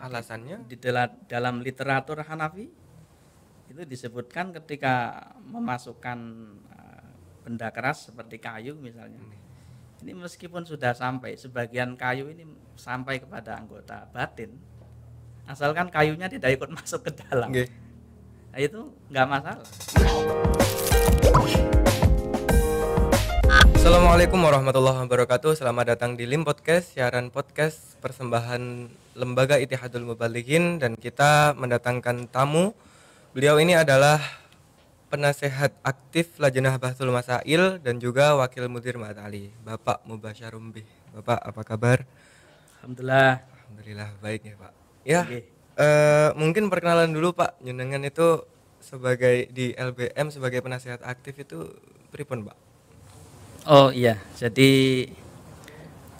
Alasannya? Dalam literatur Hanafi itu disebutkan ketika memasukkan benda keras seperti kayu misalnya. Ini meskipun sudah sampai, sebagian kayu ini sampai kepada anggota batin, asalkan kayunya tidak ikut masuk ke dalam, nah, itu nggak masalah. Assalamualaikum warahmatullahi wabarakatuh. Selamat datang di LIM Podcast, siaran podcast persembahan Lembaga Ittihadul Mubalighin, dan kita mendatangkan tamu. Beliau ini adalah penasehat aktif Lajnah Bahsul Masail dan juga Wakil Mudir Ma'had Ali, Bapak Mubasyarum Bih. Bapak, apa kabar? Alhamdulillah baik ya Pak. Ya, mungkin perkenalan dulu Pak. Jenengan itu sebagai di LBM sebagai penasehat aktif itu pripun Pak? Oh iya, jadi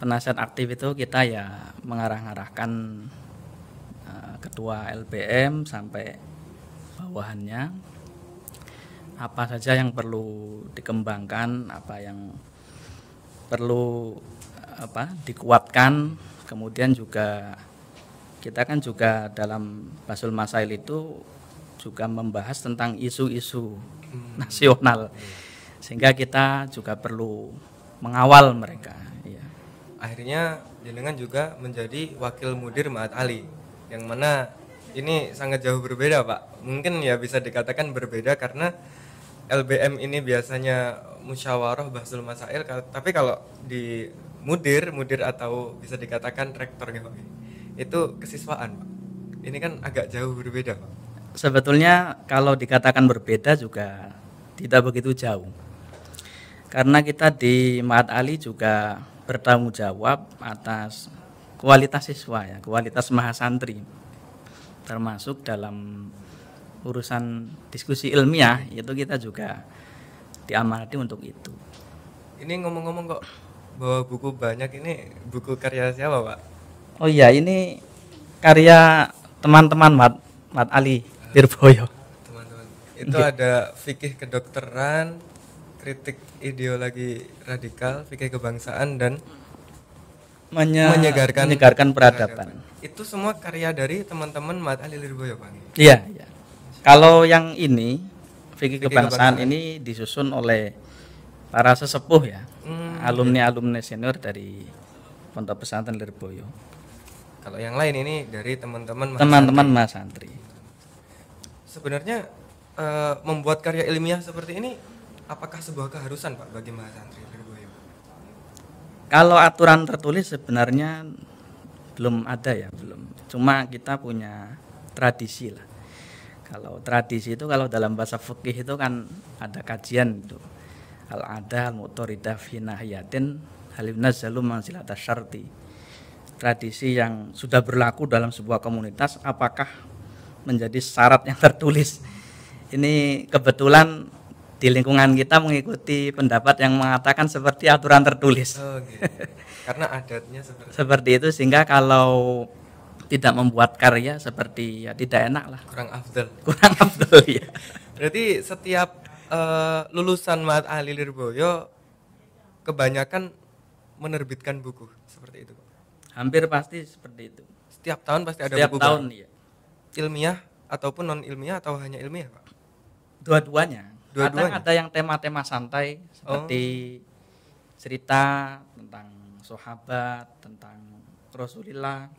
penasehat aktif itu kita ya mengarah-arahkan ketua LBM sampai bawahannya, apa saja yang perlu dikembangkan, apa yang perlu dikuatkan. Kemudian juga kita kan juga dalam Bahsul Masail itu juga membahas tentang isu-isu nasional, sehingga kita juga perlu mengawal mereka ya. Akhirnya jenengan juga menjadi Wakil Mudir Ma'had Ali, yang mana ini sangat jauh berbeda Pak. Mungkin ya bisa dikatakan berbeda karena LBM ini biasanya musyawarah Bahsul Masail, tapi kalau di mudir atau bisa dikatakan rektor gitu, itu kesiswaan Pak. Ini kan agak jauh berbeda Pak. Sebetulnya kalau dikatakan berbeda juga tidak begitu jauh, karena kita di Ma'had Ali juga bertanggung jawab atas kualitas siswa ya, kualitas mahasantri, termasuk dalam urusan diskusi ilmiah itu kita juga diamanati untuk itu. Ini ngomong-ngomong kok bawa buku banyak, ini buku karya siapa Pak? Oh iya, ini karya teman-teman Ma'had Ali Lirboyo. Teman-teman. Itu ada fikih kedokteran, kritik ideologi radikal, fikih kebangsaan, dan menyegarkan peradaban. Itu semua karya dari teman-teman Ma'had Ali Lirboyo Pak? Iya. Kalau yang ini fikih kebangsaan ini disusun oleh para sesepuh ya, alumni senior dari Pondok Pesantren Lirboyo. Kalau yang lain ini dari teman-teman mahasantri. Sebenarnya membuat karya ilmiah seperti ini apakah sebuah keharusan Pak bagi mahasantri Lirboyo? Kalau aturan tertulis sebenarnya belum ada ya, belum. Cuma kita punya tradisi lah. Kalau tradisi itu kalau dalam bahasa fikih itu kan ada kajian itu. Al-adah al-mu'taridah fi nahiyatin halim nazzalu manzilata syarti. Tradisi yang sudah berlaku dalam sebuah komunitas apakah menjadi syarat yang tertulis. Ini kebetulan di lingkungan kita mengikuti pendapat yang mengatakan seperti aturan tertulis. Oh, gitu. Karena adatnya seperti itu, sehingga kalau tidak membuat karya seperti ya tidak enak lah. Kurang afdal ya. Berarti setiap lulusan Ma'had Ali Lirboyo kebanyakan menerbitkan buku seperti itu. Hampir pasti seperti itu. Setiap tahun pasti ada buku. Setiap tahun ya. Ilmiah ataupun non ilmiah atau hanya ilmiah Pak? Dua-duanya. Ada yang tema-tema santai seperti cerita tentang sahabat, tentang Rasulullah.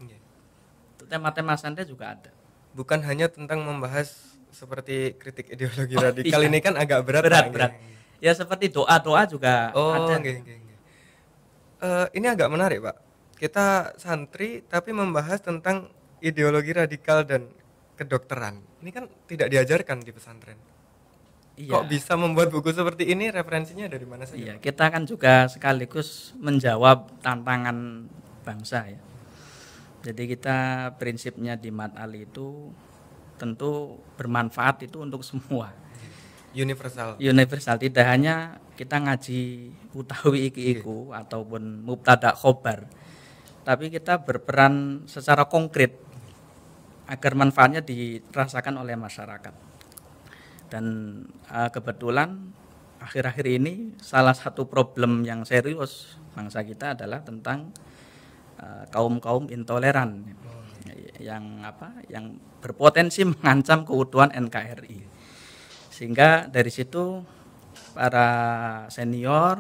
Tema-tema santai juga ada. Bukan hanya tentang membahas seperti kritik ideologi radikal. Ini kan agak berat. Ya seperti doa-doa juga ada. Ini agak menarik Pak. Kita santri tapi membahas tentang ideologi radikal dan kedokteran. Ini kan tidak diajarkan di pesantren. Iya. Kok bisa membuat buku seperti ini? Referensinya dari mana saja? Iya, kita kan juga sekaligus menjawab tantangan bangsa ya. Jadi kita prinsipnya di Ma'had Ali itu tentu bermanfaat itu untuk semua. Universal, tidak hanya kita ngaji utawi iki-iku ataupun mubtada khobar, tapi kita berperan secara konkret agar manfaatnya dirasakan oleh masyarakat. Dan kebetulan akhir-akhir ini salah satu problem yang serius bangsa kita adalah tentang kaum intoleran. yang berpotensi mengancam keutuhan NKRI. Sehingga dari situ para senior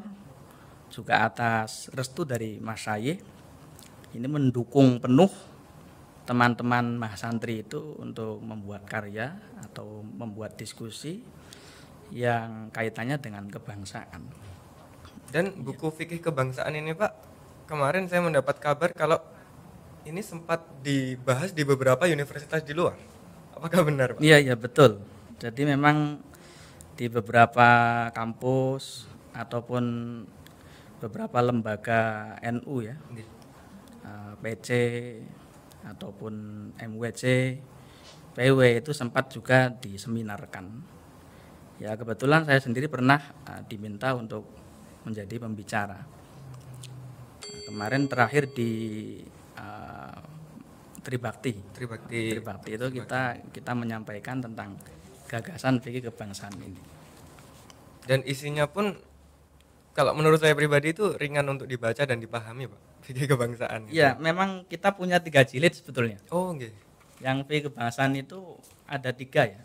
juga atas restu dari Mas Syayih ini mendukung penuh teman-teman mahasantri itu untuk membuat karya atau membuat diskusi yang kaitannya dengan kebangsaan. Dan buku fikih kebangsaan ini Pak, kemarin saya mendapat kabar kalau ini sempat dibahas di beberapa universitas di luar. Apakah benar Pak? Iya betul. Jadi memang di beberapa kampus ataupun beberapa lembaga NU ya, PC ataupun MWC, PW itu sempat juga diseminarkan. Ya kebetulan saya sendiri pernah diminta untuk menjadi pembicara. Kemarin terakhir di Tribakti itu kita menyampaikan tentang gagasan fikih kebangsaan ini. Dan isinya pun kalau menurut saya pribadi itu ringan untuk dibaca dan dipahami Pak, fikih kebangsaan. Iya, memang kita punya 3 jilid sebetulnya. Oh, okay. Yang fikih kebangsaan itu ada 3 ya.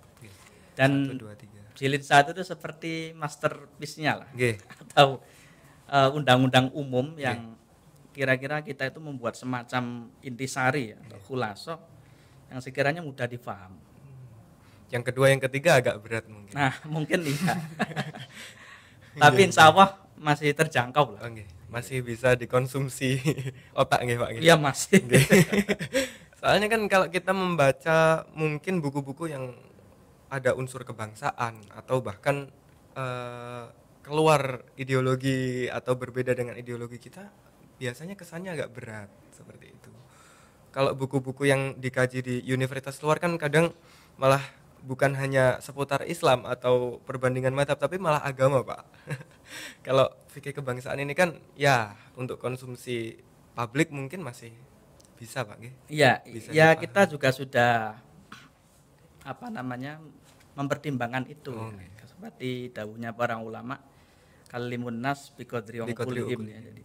Dan 1, 2, 3. Jilid 1 itu seperti masterpiece-nya lah. Okay. Atau undang-undang umum yang kira-kira kita itu membuat semacam intisari atau khulasoh yang sekiranya mudah difaham. Yang kedua, yang ketiga agak berat mungkin. Nah, mungkin iya. Tapi insya Allah masih terjangkau lah. Okay. Masih bisa dikonsumsi otak nggih Pak? Iya masih. Soalnya kan kalau kita membaca mungkin buku-buku yang ada unsur kebangsaan atau bahkan keluar ideologi atau berbeda dengan ideologi kita, biasanya kesannya agak berat seperti itu. Kalau buku-buku yang dikaji di universitas luar kan kadang malah bukan hanya seputar Islam atau perbandingan mazhab, tapi malah agama Pak. Kalau fikih kebangsaan ini kan ya untuk konsumsi publik mungkin masih bisa Pak. Iya, ya kita juga sudah mempertimbangkan itu. Seperti dawuhnya para ulama, kalimun nas biqadri uqulihim ya. Jadi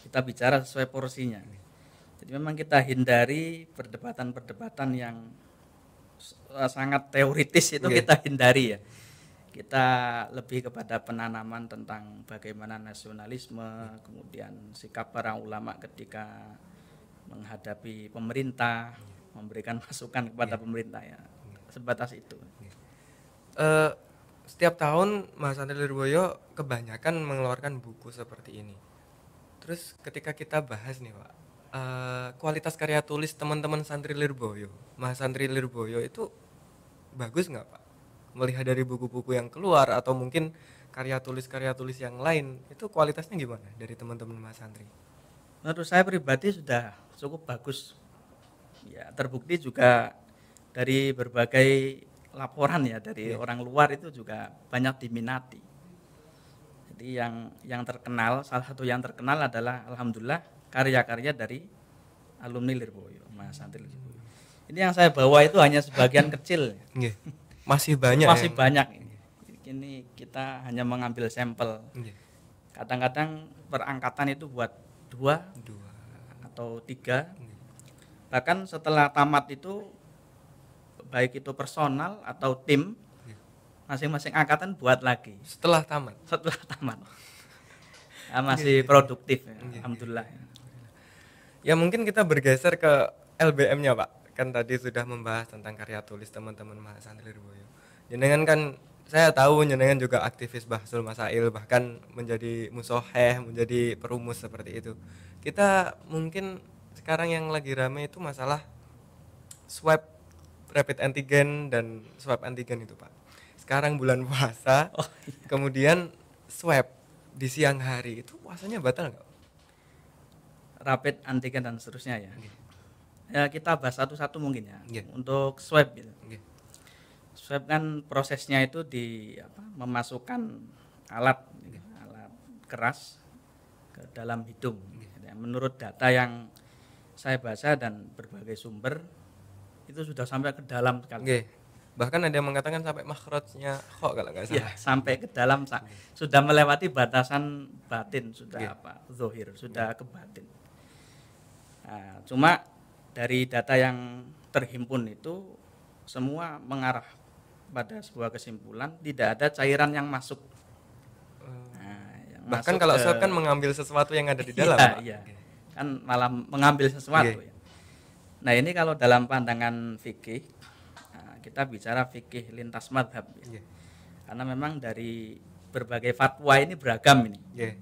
kita bicara sesuai porsinya. Jadi memang kita hindari perdebatan-perdebatan yang sangat teoritis itu kita hindari ya. Kita lebih kepada penanaman tentang bagaimana nasionalisme, kemudian sikap para ulama ketika menghadapi pemerintah, memberikan masukan kepada pemerintah ya. Sebatas itu. Setiap tahun Mahasantri Lirboyo kebanyakan mengeluarkan buku seperti ini. Terus ketika kita bahas nih Pak, kualitas karya tulis teman-teman santri Lirboyo, Mahasantri Lirboyo itu bagus nggak Pak? Melihat dari buku-buku yang keluar atau mungkin karya tulis yang lain, itu kualitasnya gimana dari teman-teman Mahasantri? Menurut saya pribadi sudah cukup bagus. Ya, terbukti juga dari berbagai laporan ya dari orang luar itu juga banyak diminati. Jadi yang terkenal, salah satu yang terkenal adalah alhamdulillah karya-karya dari alumni Lirboyo, Mahasantri Lirboyo. Ini yang saya bawa itu hanya sebagian kecil. Masih banyak. Masih banyak. Ini kita hanya mengambil sampel. Kadang-kadang perangkatan itu buat 2 atau 3. Bahkan setelah tamat itu baik itu personal atau tim, masing-masing angkatan buat lagi. Setelah tamat. Ya, masih produktif ya. Alhamdulillah. Ya mungkin kita bergeser ke LBM-nya Pak. Kan tadi sudah membahas tentang karya tulis teman-teman Mahasantri Lirboyo. Jenengan kan saya tahu jenengan juga aktivis Bahsul Masail, bahkan menjadi musoheh, menjadi perumus seperti itu. Kita mungkin sekarang yang lagi rame itu masalah swab rapid antigen dan swab antigen itu Pak. Sekarang bulan puasa, kemudian swab di siang hari, itu puasanya batal nggak? Rapid antigen dan seterusnya ya. Ya kita bahas satu-satu mungkin ya. Untuk swab gitu. Swab kan prosesnya itu memasukkan alat keras ke dalam hidung. Menurut data yang saya baca dan berbagai sumber itu sudah sampai ke dalam sekali. Bahkan ada yang mengatakan sampai makhrajnya kok kalau nggak salah. Ya, sampai ke dalam sudah melewati batasan batin, sudah zohir, sudah ke batin. Nah, cuma dari data yang terhimpun itu semua mengarah pada sebuah kesimpulan, tidak ada cairan yang masuk. Nah, yang Bahkan masuk kalau ke, swab kan mengambil sesuatu yang ada di dalam, iya, Pak. iya. Kan malah mengambil sesuatu Oke. ya. Nah, ini kalau dalam pandangan fikih, kita bicara fikih lintas madhab ya. Iya. Karena memang dari berbagai fatwa ini beragam ini. Iya.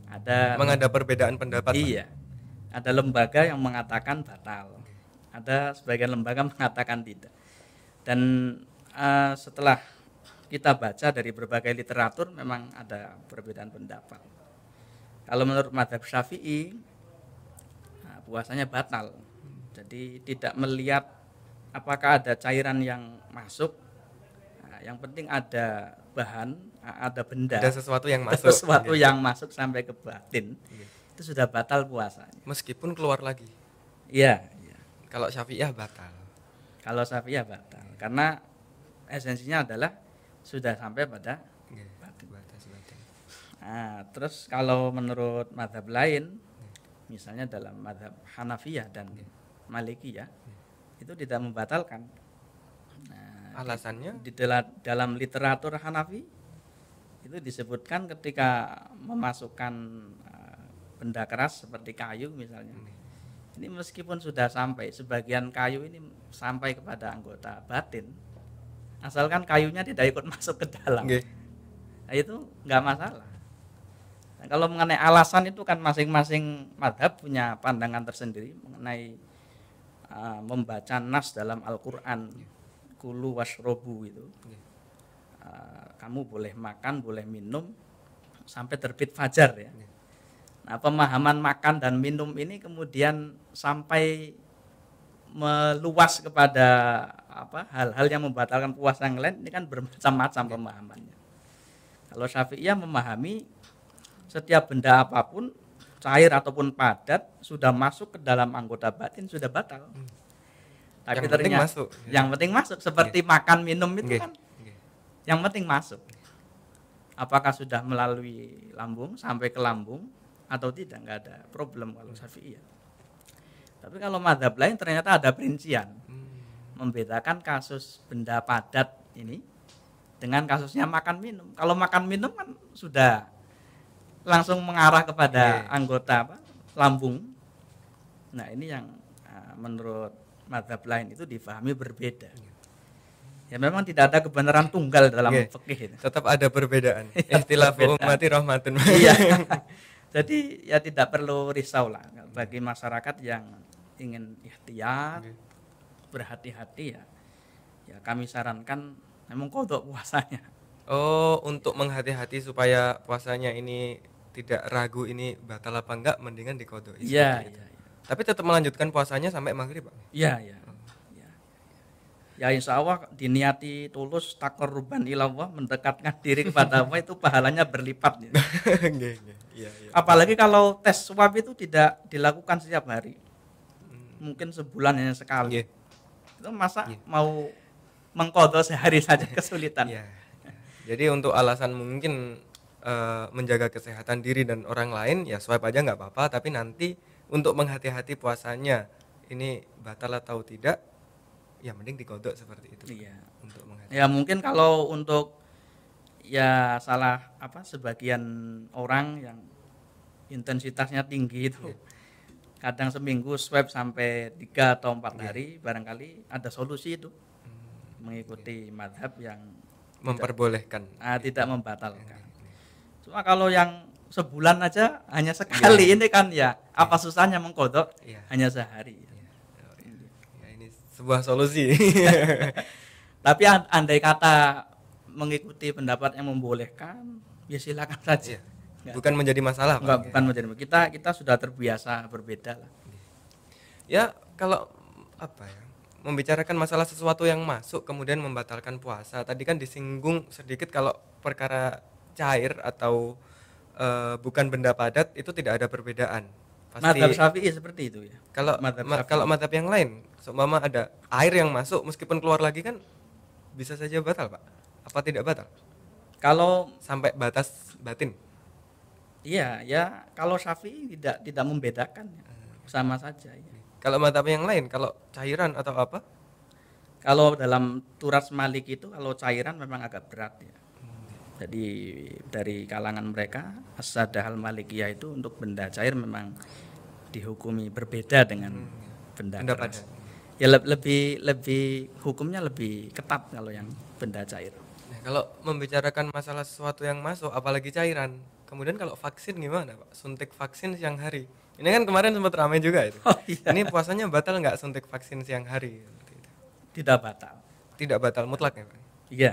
Ada Memang ada perbedaan pendapat, Pak. iya. Ada lembaga yang mengatakan batal. Ada sebagian lembaga mengatakan tidak. Dan setelah kita baca dari berbagai literatur memang ada perbedaan pendapat. Kalau menurut mazhab Syafi'i, puasanya batal. Jadi tidak melihat apakah ada cairan yang masuk. Nah, yang penting ada bahan, ada benda, Ada sesuatu yang masuk. sesuatu Iya. yang masuk sampai ke batin. Iya. Itu sudah batal puasanya. Meskipun keluar lagi. Iya, iya. Kalau Syafi'iyah batal. Kalau Syafi'iyah batal karena esensinya adalah sudah sampai pada Iya. batin. Batas batin. Nah, terus kalau menurut mazhab lain, misalnya dalam mazhab Hanafiyah dan Malikiyah, itu tidak membatalkan. Nah, Alasannya? di dalam literatur Hanafi itu disebutkan ketika memasukkan benda keras seperti kayu misalnya. Ini meskipun sudah sampai, sebagian kayu ini sampai kepada anggota batin, asalkan kayunya tidak ikut masuk ke dalam. Oke. Nah, itu nggak masalah. Nah, kalau mengenai alasan itu kan masing-masing madhab punya pandangan tersendiri mengenai membaca nas dalam Al-Quran. Kulu washrobu itu. Kamu boleh makan, boleh minum sampai terbit fajar ya. Nah, pemahaman makan dan minum ini kemudian sampai meluas kepada hal-hal yang membatalkan puasa yang lain, ini kan bermacam-macam pemahamannya. Kalau Syafi'iyah memahami setiap benda apapun cair ataupun padat sudah masuk ke dalam anggota batin sudah batal. Tapi Yang penting ternyata masuk. yang penting masuk seperti makan minum itu kan yang penting masuk. Apakah sudah melalui lambung sampai ke lambung atau tidak, nggak ada problem kalau Syafi'iyah. Tapi kalau mazhab lain ternyata ada perincian. Membedakan kasus benda padat ini dengan kasusnya makan minum. Kalau makan minum kan sudah langsung mengarah kepada anggota lambung. Nah, ini yang menurut mazhab lain itu difahami berbeda. Ya memang tidak ada kebenaran tunggal dalam fikih itu. Tetap ada perbedaan. Ikhtilafu ummati rahmatun. Iya. Jadi ya tidak perlu risau lah bagi masyarakat yang ingin ikhtiar, berhati-hati ya. Ya kami sarankan memang kodok puasanya. Oh, untuk menghati-hati supaya puasanya ini tidak ragu ini batal apa enggak, mendingan dikodok. Iya, iya. Tapi tetap melanjutkan puasanya sampai maghrib, Pak? Iya, iya. Ya insya Allah diniati tulus taqarruban ilallah, mendekatkan diri kepada Allah, itu pahalanya berlipat. Iya. Apalagi kalau tes swab itu tidak dilakukan setiap hari, mungkin sebulan hanya sekali. Itu masa mau mengqadha sehari saja kesulitan. Iya. Jadi untuk alasan mungkin menjaga kesehatan diri dan orang lain ya swab aja nggak apa-apa, tapi nanti untuk menghati-hati puasanya ini batal atau tidak, ya mending dikodok seperti itu. Iya. Untuk ya mungkin kalau untuk ya salah sebagian orang yang intensitasnya tinggi itu kadang seminggu swab sampai 3 atau 4 hari, barangkali ada solusi itu mengikuti mazhab yang memperbolehkan tidak membatalkan. Cuma kalau yang sebulan aja hanya sekali ini kan ya apa susahnya mengkodok hanya sehari. Sebuah solusi. Tapi andai kata mengikuti pendapat yang membolehkan, ya silakan saja. Bukan menjadi masalah, Pak. Bukan menjadi. Kita sudah terbiasa berbeda lah. Ya kalau membicarakan masalah sesuatu yang masuk kemudian membatalkan puasa. Tadi kan disinggung sedikit kalau perkara cair atau bukan benda padat itu tidak ada perbedaan. Mazhab Syafi'i seperti itu ya. Kalau mazhab yang lain, seumpama ada air yang masuk meskipun keluar lagi kan bisa saja batal, Pak. Apa tidak batal? Kalau sampai batas batin. Iya, ya kalau Syafi'i tidak membedakan ya. Sama saja ya. Kalau mazhab yang lain kalau cairan atau apa? Kalau dalam Turas Malik itu kalau cairan memang agak berat ya. Jadi dari kalangan mereka As-Sadah Al-Malikiyah itu untuk benda cair memang dihukumi berbeda dengan benda keras. Ya lebih hukumnya lebih ketat kalau yang benda cair. Nah, kalau membicarakan masalah sesuatu yang masuk apalagi cairan, kemudian kalau vaksin gimana Pak? Suntik vaksin siang hari. Ini kan kemarin sempat ramai juga itu. Oh, iya. Ini puasanya batal nggak suntik vaksin siang hari? Tidak batal. Tidak batal mutlak ya Pak? Iya.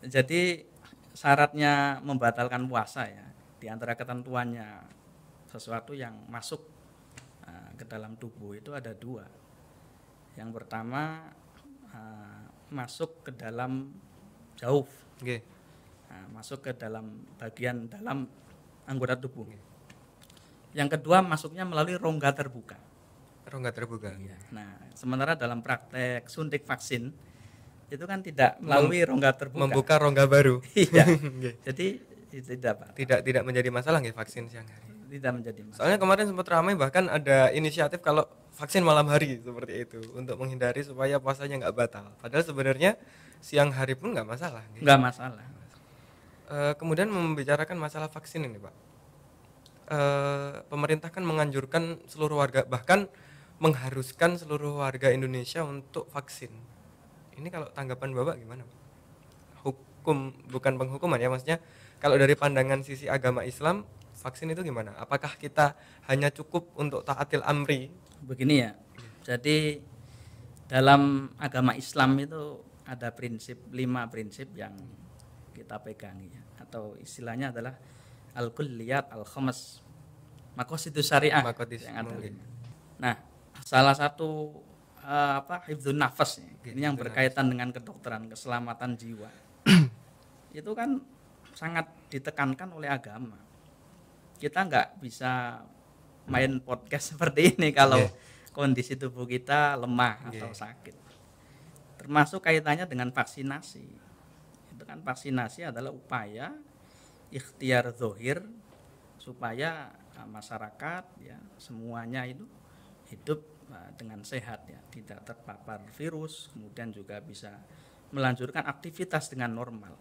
Jadi syaratnya membatalkan puasa ya, di antara ketentuannya sesuatu yang masuk ke dalam tubuh itu ada dua. Yang pertama masuk ke dalam jauf, Okay. Masuk ke dalam bagian dalam anggota tubuh. Yang kedua masuknya melalui rongga terbuka. Rongga terbuka. Iya. Nah, sementara dalam praktek suntik vaksin itu kan tidak melalui rongga terbuka. Membuka rongga baru. Iya. Jadi tidak Pak. Tidak menjadi masalah nggih vaksin siang hari. Tidak menjadi masalah. Soalnya kemarin sempat ramai bahkan ada inisiatif kalau vaksin malam hari seperti itu untuk menghindari supaya puasanya nggak batal. Padahal sebenarnya siang hari pun nggak masalah. Nggak masalah. Kemudian membicarakan masalah vaksin ini Pak. Pemerintah kan menganjurkan seluruh warga bahkan mengharuskan seluruh warga Indonesia untuk vaksin. Ini kalau tanggapan Bapak gimana Pak? Hukum bukan penghukuman ya maksudnya kalau dari pandangan sisi agama Islam vaksin itu gimana? Apakah kita hanya cukup untuk taatil amri? Begini ya. Jadi dalam agama Islam itu ada prinsip 5 prinsip yang kita pegangi ya. Atau istilahnya adalah al-kulliyat al-khamas. Maqasidus syariah yang ada 5. Nah, salah satu hifdzun nafas ini yang berkaitan dengan kedokteran, keselamatan jiwa. Itu kan sangat ditekankan oleh agama. Kita nggak bisa main podcast seperti ini kalau kondisi tubuh kita lemah atau sakit. Termasuk kaitannya dengan vaksinasi. Itu kan vaksinasi adalah upaya ikhtiar zahir supaya masyarakat ya semuanya itu hidup dengan sehat ya, tidak terpapar virus, kemudian juga bisa melanjutkan aktivitas dengan normal.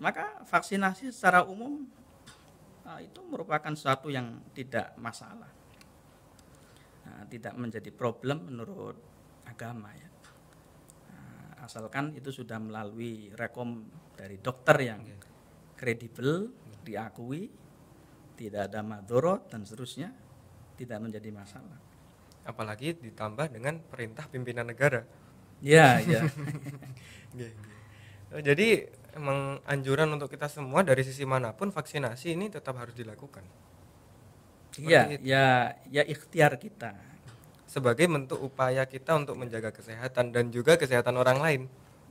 Maka vaksinasi secara umum itu merupakan sesuatu yang tidak masalah, tidak menjadi problem menurut agama ya. Asalkan itu sudah melalui rekom dari dokter yang kredibel, diakui, tidak ada madorot dan seterusnya, tidak menjadi masalah. Apalagi ditambah dengan perintah pimpinan negara. Ya, ya. Jadi emang anjuran untuk kita semua dari sisi manapun vaksinasi ini tetap harus dilakukan. Iya, ya ikhtiar kita. Sebagai bentuk upaya kita untuk menjaga kesehatan dan juga kesehatan orang lain.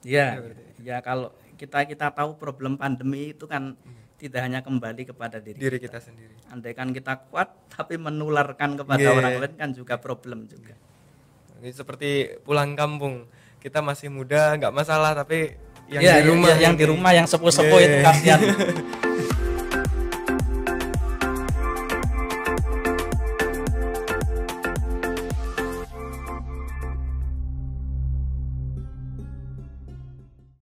Iya, ya kalau kita tahu problem pandemi itu kan tidak hanya kembali kepada diri kita sendiri. Andaikan kita kuat tapi menularkan kepada orang lain kan juga problem juga. Ini seperti pulang kampung. Kita masih muda, nggak masalah, tapi yang di rumah yang sepuh-sepuh itu kasihan.